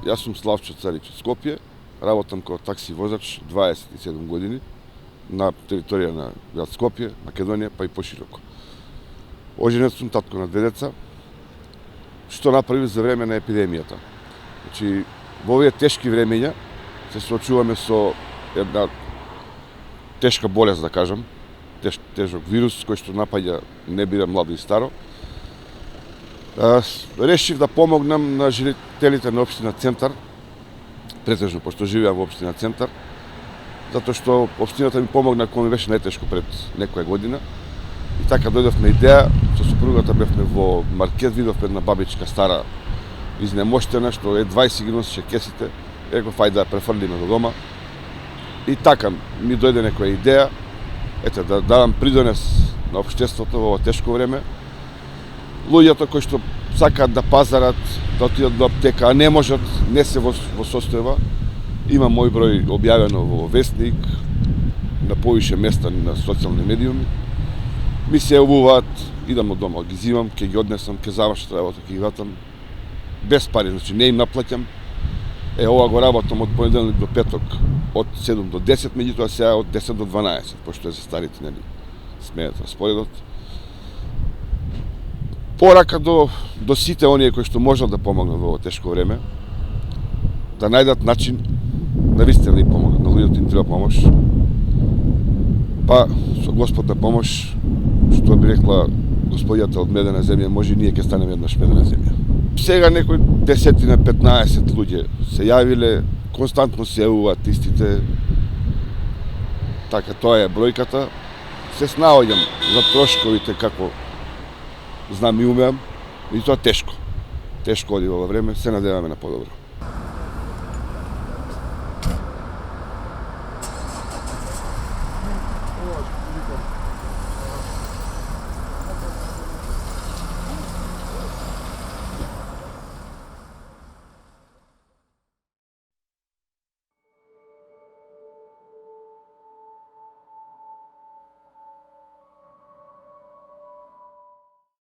Јас сум Славчо Царич од Скопје, работам како такси возач 27 години на територија на град Скопје, Македонија, па и пошироко. Оженет сум, татко на две деца. Што направив за време на епидемијата? Значи, во овие тешки времења се соочуваме со една тешка болест, да кажам, тежок вирус кој што напаѓа, не бира младо и старо. Решив да помогнам на жителите на општина Центар, претежно, пошто живеам во општина Центар, затоа што општината ми помогна кога ми беше најтешко пред некоја година. И така дојдовме идеја, со супругата бевме во маркет, видовме една бабичка стара, изнемоштена, што едва си ги носеше кесите, реков ајде да префрлиме до дома. И така ми дојде некоја идеја, ете, да дадам придонес на општеството во ова тешко време. Луѓето кои што сакаат да пазарат, да отидат до аптека, а не можат, не се во состојба. Има мој број објавено во Вестник, на повише места на социјални медиуми. Ми се јавуваат, идам од дома, ги зимам, ќе ги однесам, ќе завршат работа, ќе ги ватам. Без пари, значи не им наплаќам. Ова го работам од понеделник до петок, од 7 до 10, меѓутоа сега од 10 до 12, пошто е за старите, нели, смеат распоредот. Порака до сите оние кои што можат да помогнат во ова тешко време, да најдат начин да вистина да им помогнат, на луѓето им треба помош. Па, со Господна помош, што би рекла господјата од Медена земја, може и ние ќе станеме еднаш Медена земја. Сега некои 10-15 луѓе се јавиле, константно се јавуваат истите. Така, тоа е бројката. Се снаоѓам за трошковите како знам и умеам, и тоа тешко. Тешко оди во ова време, се надеваме на подобро.